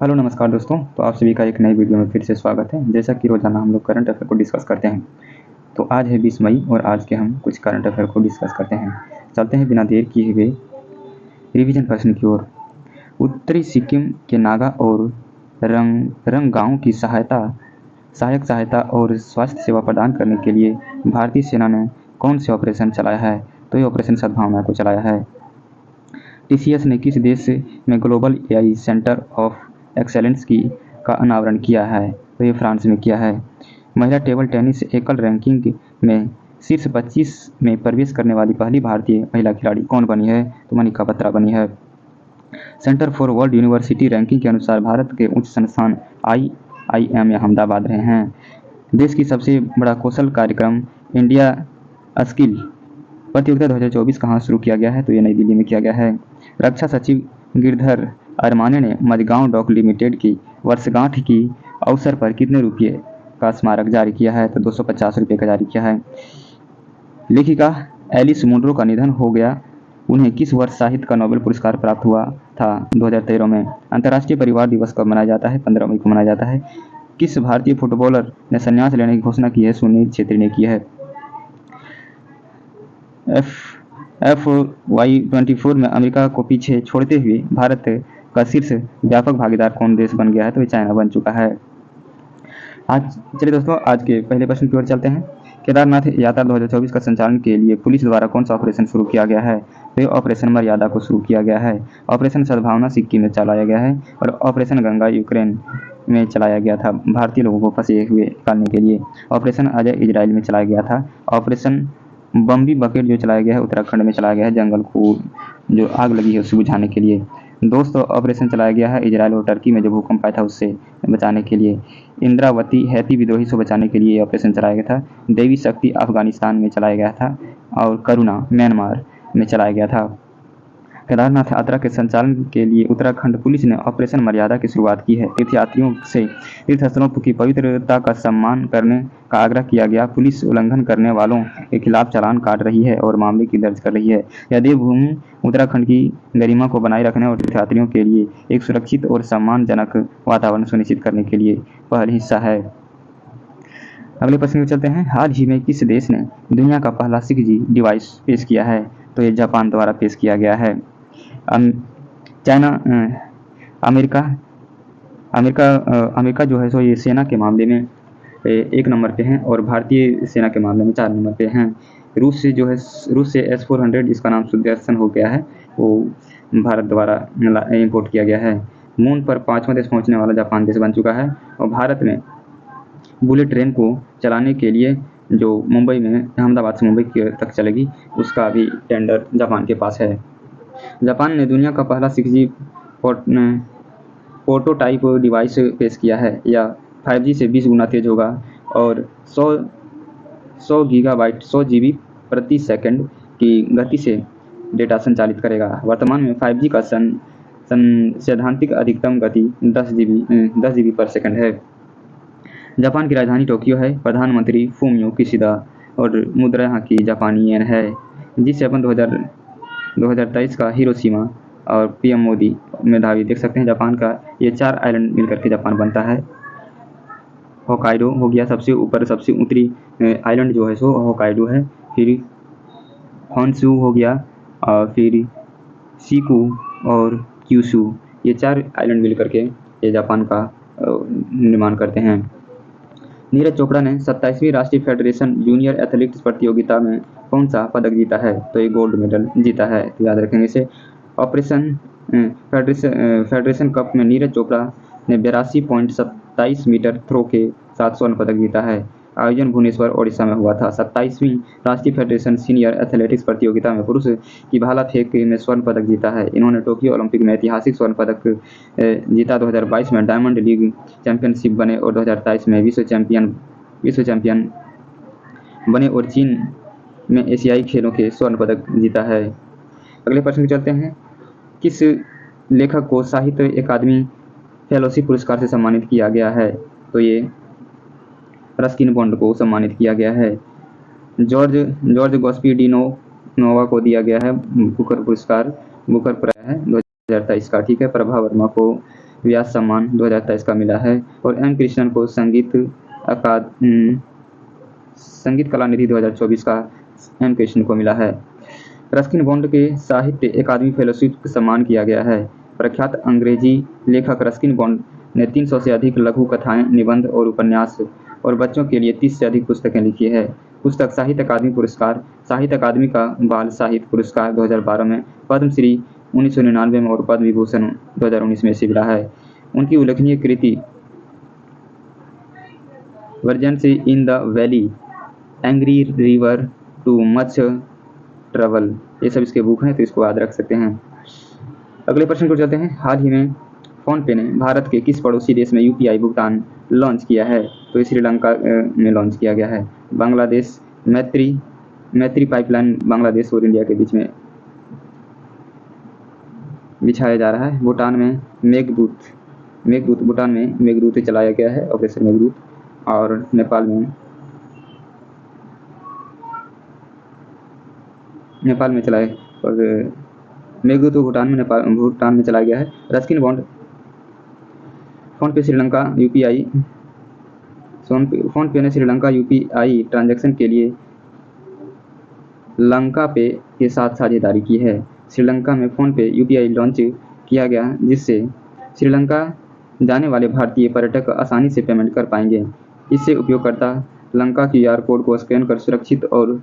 Hello नमस्कार दोस्तों। तो आप सभी का एक नई वीडियो में फिर से स्वागत है। जैसा कि रोजाना हम लोग करंट अफेयर को डिस्कस करते हैं, तो आज है 20 मई और आज के हम कुछ करंट अफेयर को डिस्कस करते हैं। चलते हैं बिना देर किए हुए रिवीजन प्रश्न की ओर। उत्तरी सिक्किम के नागा और रंग गाँव की सहायक सहायता और स्वास्थ्य सेवा प्रदान करने के लिए भारतीय सेना ने कौन से ऑपरेशन चलाया है? तो ये ऑपरेशन सद्भावना को चलाया है। टीसीएस ने किस देश में global AI centre of excellence का अनावरण किया है? तो ये फ्रांस में किया है। महिला टेबल टेनिस एकल रैंकिंग में शीर्ष 25 में प्रवेश करने वाली पहली भारतीय महिला खिलाड़ी कौन बनी है? तो मनिका बत्रा बनी है। Centre for world university ranking के अनुसार भारत के उच्च संस्थान IIM अहमदाबाद रहे हैं। देश की सबसे बड़ा कौशल कार्यक्रम इंडिया स्किल प्रतियोगिता 2024 कहाँ शुरू किया गया है? तो ये नई दिल्ली में किया गया है। रक्षा सचिव गिरधर अरमाने ने मझगांव डॉक लिमिटेड की वर्षगांठ की अवसर पर कितने रुपये का स्मारक जारी किया है? तो 250 रुपये का जारी किया है। लेखिका एलिस मुनरो का निधन हो गया। उन्हें किस वर्ष साहित्य का नोबेल पुरस्कार प्राप्त हुआ था? 2013 में। अंतर्राष्ट्रीय परिवार दिवस कब मनाया जाता है? 15 मई को मनाया जाता है। किस भारतीय फुटबॉलर ने संन्यास लेने की घोषणा की है? सुनील छेत्री ने की है। FY24 में अमेरिका को पीछे छोड़ते हुए भारत का शीर्ष व्यापक भागीदार कौन देश बन गया है? तो ये चाइना बन चुका है। चलिए दोस्तों, आज के पहले प्रश्न की ओर चलते हैं। केदारनाथ यात्रा 2024 का संचालन के लिए पुलिस द्वारा कौन सा ऑपरेशन शुरू किया गया है? तो ये ऑपरेशन मर्यादा को शुरू किया गया है। ऑपरेशन सद्भावना सिक्किम में चलाया गया है और ऑपरेशन गंगा यूक्रेन में चलाया गया था, भारतीय लोगों को फंसे हुए निकालने के लिए। ऑपरेशन अजय इजराइल में चलाया गया था। ऑपरेशन बम्बी बकेट जो चलाया गया है उत्तराखंड में चलाया गया है, जंगल को जो आग लगी है उसे बुझाने के लिए। दोस्तों, ऑपरेशन चलाया गया है इजराइल और टर्की में जो भूकंप आया था उससे बचाने के लिए। इंद्रावती हैती विद्रोही से बचाने के लिए ये ऑपरेशन चलाया गया था। देवी शक्ति अफगानिस्तान में चलाया गया था और करुणा म्यांमार में चलाया गया था। केदारनाथ यात्रा के संचालन के लिए उत्तराखंड पुलिस ने ऑपरेशन मर्यादा की शुरुआत की है। तीर्थयात्रियों से तीर्थस्थलों की पवित्रता का सम्मान करने का आग्रह किया गया। पुलिस उल्लंघन करने वालों के खिलाफ चालान काट रही है और मामले की दर्ज कर रही है। यह देवभूमि उत्तराखंड की गरिमा को बनाए रखने और तीर्थयात्रियों के लिए एक सुरक्षित और सम्मानजनक वातावरण सुनिश्चित करने के लिए पहला हिस्सा है। अगले प्रश्न में चलते हैं। हाल ही में किस देश ने दुनिया का पहला 6G डिवाइस पेश किया है? तो ये जापान द्वारा पेश किया गया है। चाइना अमेरिका जो है सो ये सेना के मामले में 1 नंबर पे हैं और भारतीय सेना के मामले में 4 नंबर पे हैं। रूस से S-400 इसका नाम सुदर्शन हो गया है, वो भारत द्वारा इंपोर्ट किया गया है। मून पर 5वां देश पहुंचने वाला जापान देश बन चुका है और भारत में बुलेट ट्रेन को चलाने के लिए जो मुंबई में अहमदाबाद से मुंबई तक चलेगी उसका भी टेंडर जापान के पास है। जापान ने दुनिया का पहला 6G प्रोटोटाइप डिवाइस पेश किया है। यह 5G से 20 गुना तेज होगा और 100 गीगाबाइट 100 GB प्रति सेकंड की गति से डेटा संचालित करेगा। वर्तमान में 5G का सैद्धांतिक अधिकतम गति 10 GB पर सेकंड है। जापान की राजधानी टोक्यो है। प्रधानमंत्री फूमियो किशिदा और मुद्रा यहाँ की जापानी येन है। G7 2023 का हिरोशिमा और PM मोदी मेधावी देख सकते हैं जापान का। ये 4 आइलैंड मिलकर के जापान बनता है। होकाइडो हो गया सबसे ऊपर, सबसे ऊपरी आइलैंड जो है सो होकाइडो है। फिर होन्शु हो गया और फिर शिकू और क्यूशू, ये 4 आइलैंड मिलकर के ये जापान का निर्माण करते हैं। नीरज चोपड़ा ने 27वीं राष्ट्रीय फेडरेशन जूनियर एथलेटिक्स प्रतियोगिता में कौन सा पदक जीता है? तो ये गोल्ड मेडल जीता है, तो याद रखेंगे इसे। ऑपरेशन फेडरेशन कप में नीरज चोपड़ा ने 82.27 मीटर थ्रो के साथ स्वर्ण पदक जीता है। आयोजन भुवनेश्वर ओडिशा में हुआ था। 27वीं राष्ट्रीय फेडरेशन सीनियर एथलेटिक्स प्रतियोगिता में पुरुष की भाला फेंक में स्वर्ण पदक जीता है। इन्होंने टोक्यो ओलंपिक में ऐतिहासिक स्वर्ण पदक जीता। 2022 में डायमंड लीग चैंपियनशिप बने और 2023 में विश्व चैंपियन बने और चीन में एशियाई खेलों के स्वर्ण पदक जीता है। अगले प्रश्न में चलते हैं। किस लेखक को साहित्य अकादमी फेलोशिप पुरस्कार से सम्मानित किया गया है? तो ये रस्किन बॉन्ड को सम्मानित किया गया है। जॉर्ज गोस्पिडिनोवा को दिया गया है बुकर पुरस्कार, बुकर प्राइज है 2023 का। ठीक है। प्रभा वर्मा को व्यास सम्मान 2023 का मिला है और एम कृष्णन को संगीत कला निधि 2024 का एम कृष्णन को मिला है। रस्किन बॉन्ड के साहित्य अकादमी फेलोशिप का सम्मान किया गया है। प्रख्यात अंग्रेजी लेखक रस्किन बॉन्ड ने 300 से अधिक लघु कथाएं, निबंध और उपन्यास और बच्चों के लिए 30 से अधिक पुस्तकें लिखी है। पुस्तक साहित्य अकादमी पुरस्कार, साहित्य अकादमी का बाल साहित्य पुरस्कार 2012 में, पद्मश्री 1999 में और पद्म विभूषण 2019 में से मिला है। उनकी उल्लेखनीय कृति वर्जेंसी in the valley, angry river, too much trouble, ये सब इसके बुक हैं, तो इसको याद रख सकते हैं। अगले प्रश्न को चलते हैं। हाल ही में फोनपे ने भारत के किस पड़ोसी देश में यूपीआई भुगतान लॉन्च किया है? तो श्रीलंका में लॉन्च किया गया है। बांग्लादेश, मैत्री पाइपलाइन बांग्लादेश और इंडिया के बीच में बिछाया जा रहा है। भूटान में मेघदूत भूटान में मेघदूत चलाया गया है, ऑपरेशन मेघदूत। और नेपाल में चलाए और मेघदूत भूटान में चलाया गया है। रस्किन बॉन्ड फोनपे ने श्रीलंका यूपीआई ट्रांजैक्शन के लिए लंका पे के साथ साझेदारी की है। श्रीलंका में फोनपे यूपीआई लॉन्च किया गया, जिससे श्रीलंका जाने वाले भारतीय पर्यटक आसानी से पेमेंट कर पाएंगे। इससे उपयोगकर्ता लंका QR कोड को स्कैन कर सुरक्षित और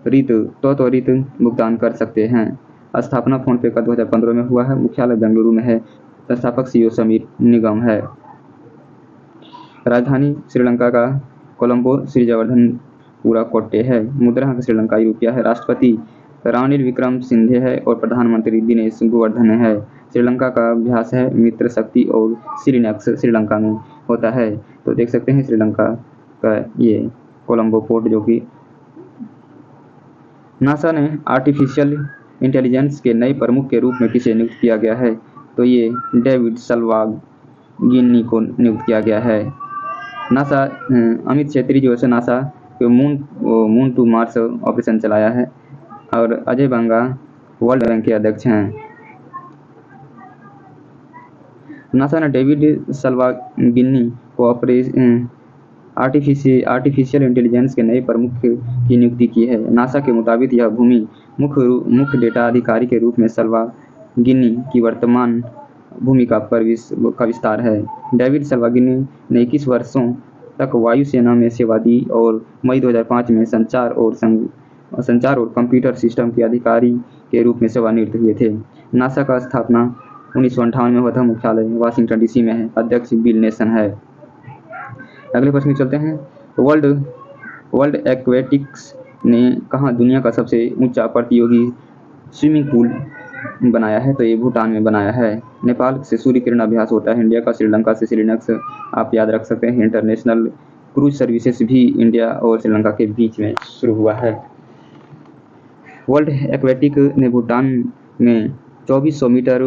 त्वरित भुगतान कर सकते हैं। स्थापना फोनपे का 2015 में हुआ है। मुख्यालय बेंगलुरु में है। संस्थापक CEO समीर निगम है। राजधानी श्रीलंका का कोलंबो, श्रीजवर्धनपुरा कोट्टे है। मुद्रा श्रीलंकाई रुपया है। राष्ट्रपति रानिल विक्रमसिंघे है और प्रधानमंत्री दिनेश गुणवर्धन है। श्रीलंका का अभ्यास है मित्र शक्ति और सिरिनक्स श्रीलंका में होता है। तो देख सकते हैं श्रीलंका का ये कोलंबो पोर्ट, जो कि नासा ने आर्टिफिशियल इंटेलिजेंस के नए प्रमुख के रूप में किसे नियुक्त किया गया है? तो ये डेविड सल्वागिनी को नियुक्त किया गया है। नासा अमित छेत्री जो है नासा के मून टू मार्स ऑपरेशन चलाया है और अजय बांगा वर्ल्ड बैंक के अध्यक्ष हैं। नासा ने डेविड सल्वागिनी को आर्टिफिशियल इंटेलिजेंस के नए प्रमुख की नियुक्ति की है। नासा के मुताबिक यह भूमि मुख्य डेटा अधिकारी के रूप में सल्वागिनी की वर्तमान भूमिका का विस्तार है। डेविड सल्वागिनी ने 21 वर्षों तक वायुसेना में सेवा दी और मई 2005 में संचार और कंप्यूटर सिस्टम के अधिकारी के रूप में सेवानिवृत्त हुए थे। नासा का स्थापना 1958 में हुआ था। मुख्यालय वाशिंगटन DC में है। अध्यक्ष बिल नेशन है। अगले प्रश्न में चलते हैं। वर्ल्ड एक्वेटिक्स ने कहाँ दुनिया का सबसे ऊंचा प्रतियोगी स्विमिंग पूल बनाया है? तो ये भूटान में बनाया है। नेपाल से सूर्य किरण अभ्यास होता है। इंडिया का श्रीलंका से सिरिनक्स आप याद रख सकते हैं। इंटरनेशनल क्रूज सर्विसेज भी इंडिया और श्रीलंका के बीच में शुरू हुआ है। वर्ल्ड एक्वेटिक ने भूटान में 2400 मीटर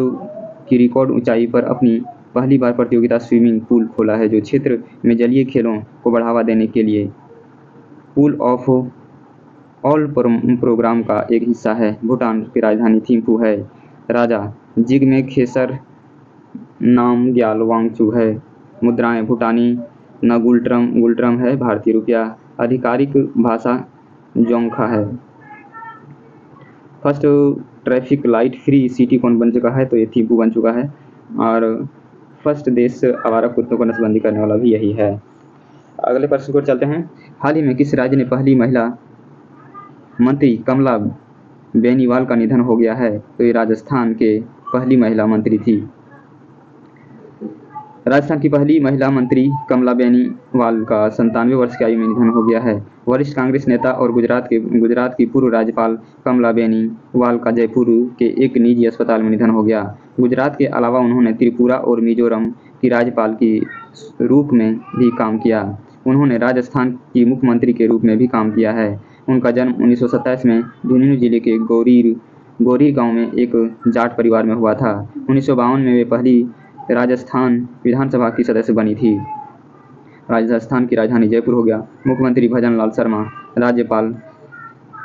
की रिकॉर्ड ऊंचाई पर अपनी पहली बार प्रतियोगिता स्विमिंग पूल खोला है, जो क्षेत्र में जलीय खेलों को बढ़ावा देने के लिए पूल ऑफ ऑल प्रोग्राम का एक हिस्सा है। भूटान की राजधानी थिम्पू है। राजा जिग्मे खेसर नामग्याल वांगचुक है। मुद्राएं भूटानी गुल्ट्रम है। भारतीय रुपया। आधिकारिक भाषा जोंगखा है। First traffic light free city कौन बन चुका है? तो ये थिम्पू बन चुका है। और फर्स्ट देश आवारा कुत्तों को नसबंदी करने वाला भी यही है। अगले प्रश्न को चलते हैं। हाल ही में किस राज्य ने पहली महिला मंत्री कमला बेनीवाल का निधन हो गया है? तो ये राजस्थान के पहली महिला मंत्री थी। राजस्थान की पहली महिला मंत्री कमला बेनीवाल का 97 वर्ष की आयु में निधन हो गया है। वरिष्ठ कांग्रेस नेता और गुजरात की पूर्व राज्यपाल कमला बेनीवाल का जयपुर के एक निजी अस्पताल में निधन हो गया। गुजरात के अलावा उन्होंने त्रिपुरा और मिजोरम की राज्यपाल के रूप में भी काम किया। उन्होंने राजस्थान की मुख्यमंत्री के रूप में भी काम किया है। उनका जन्म 1927 में झुंझुनू जिले के गोरीर गांव में एक जाट परिवार में हुआ था। 1952 में वे पहली राजस्थान विधानसभा की सदस्य बनी थी। राजस्थान की राजधानी जयपुर हो गया। मुख्यमंत्री भजन लाल शर्मा, राज्यपाल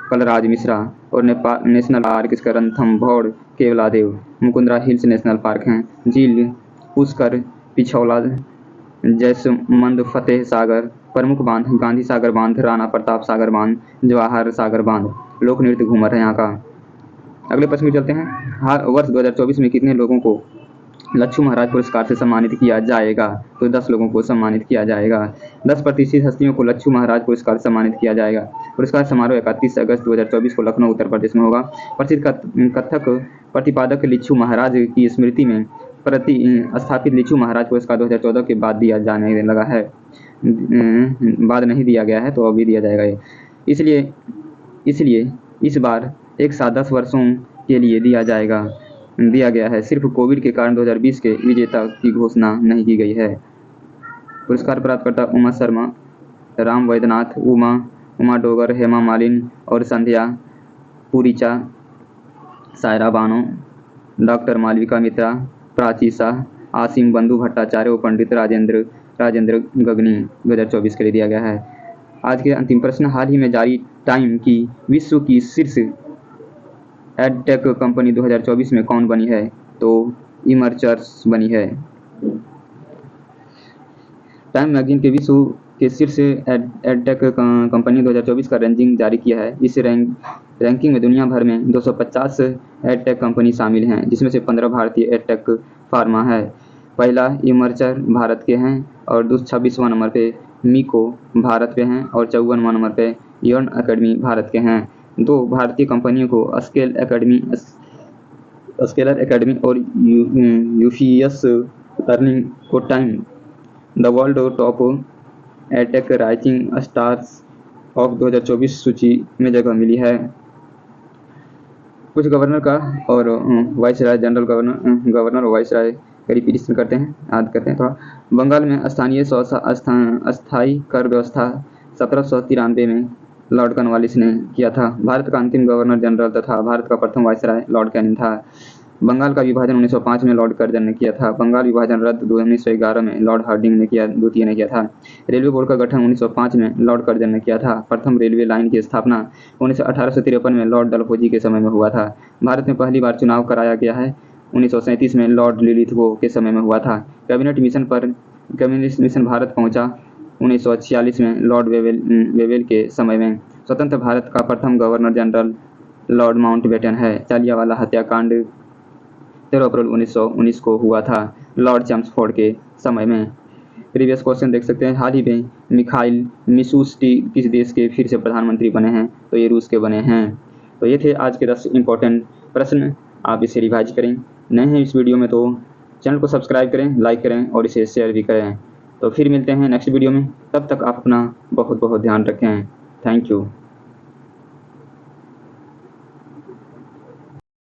कलराज मिश्रा और national park Ranthambore Keoladeo. Mukundra hills national park हैं। झील पुष्कर, पिछौला, जैसमंद फतेह सागर, प्रमुख बांध गांधी सागर बांध, राणा प्रताप सागर बांध, जवाहर सागर बांध। लोक नृत्य घूमर है यहाँ का। अगले प्रश्न में चलते हैं। वर्ष 2024 में कितने लोगों को लच्छू महाराज पुरस्कार से सम्मानित किया जाएगा? तो 10 लोगों को सम्मानित किया जाएगा। 10 प्रतिष्ठित हस्तियों को लच्छू महाराज पुरस्कार से सम्मानित किया जाएगा। पुरस्कार समारोह 31 अगस्त 2024 को लखनऊ, उत्तर प्रदेश में होगा। प्रसिद्ध कथक प्रतिपादक लिच्छू महाराज की स्मृति में स्थापित लिच्छू महाराज पुरस्कार 2014 के बाद दिया जाने लगा है। बाद नहीं दिया गया है, तो अभी दिया जाएगा ये। इसलिए इस बार एक साथ 10 वर्षों के लिए दिया गया है। सिर्फ कोविड के कारण 2020 के विजेता की घोषणा नहीं की गई है। पुरस्कार प्राप्तकर्ता उमा शर्मा, राम वैद्यनाथ, उमा डोगर, हेमा मालिनी और संध्या पुरीचा, सायरा बानो, डॉक्टर मालविका मित्रा, प्राची शाह, आसिम बंधु भट्टाचार्य और पंडित राजेंद्र गगनी 2024 के लिए दिया गया है। आज के अंतिम प्रश्न। हाल ही में जारी टाइम की विश्व की शीर्ष एडटेक कंपनी 2024 में कौन बनी है? तो इमर्चर्स बनी है। टाइम मैगजीन के विश्व के शीर्ष एडटेक कंपनी 2024 का रैंकिंग जारी किया है। इस रैंकिंग में दुनिया भर में 250 एडटेक कंपनी शामिल हैं, जिसमें से 15 भारतीय एडटेक फार्मा है। पहला इमर्चर भारत के हैं और 26वां नंबर पे मीको भारत पे हैं और 54वां नंबर पे यर्न एकेडमी भारत के हैं। 2 भारतीय कंपनियों को स्केलर एकेडमी और यूफीएस लर्निंग को time the world top edtech rising stars of 2024 सूची में जगह मिली है। कुछ गवर्नर का और वाइस राय, जनरल गवर्नर और वाइस राय का रिपीटेशन करते हैं, याद करते हैं थोड़ा। बंगाल में अस्थायी कर व्यवस्था 1793 में लॉर्ड कॉर्नवालिस ने किया था। भारत का अंतिम गवर्नर जनरल तथा भारत का प्रथम वाइसराय लॉर्ड कैनिंग था। बंगाल का विभाजन 1905 में लॉर्ड कर्जन ने किया था। बंगाल विभाजन रद्द 1911 में लॉर्ड हार्डिंग ने द्वितीय ने किया था। रेलवे बोर्ड का गठन 1905 में लॉर्ड कर्जन ने किया था। प्रथम रेलवे लाइन की स्थापना 1853 में लॉर्ड डलहौजी के समय में हुआ था। भारत में पहली बार चुनाव कराया गया है 1937 में लॉर्ड लिलिथगो के समय में हुआ था। कैबिनेट मिशन भारत पहुंचा 1946 में लॉर्ड वेवेल के समय में। स्वतंत्र भारत का प्रथम गवर्नर जनरल लॉर्ड माउंटबेटन है। जालियांवाला हत्याकांड 13 अप्रैल 1919 को हुआ था लॉर्ड चैम्सफोर्ड के समय में। प्रीवियस क्वेश्चन देख सकते हैं। हाल ही में मिखाइल मिशूस्टी किस देश के फिर से प्रधानमंत्री बने हैं? तो ये रूस के बने हैं। तो ये थे आज के 10 इंपॉर्टेंट प्रश्न। आप इसे रिवाइज करें। नए हैं इस वीडियो में तो चैनल को सब्सक्राइब करें, लाइक करें और इसे शेयर भी करें। तो फिर मिलते हैं नेक्स्ट वीडियो में। तब तक आप अपना बहुत बहुत ध्यान रखें। Thank you.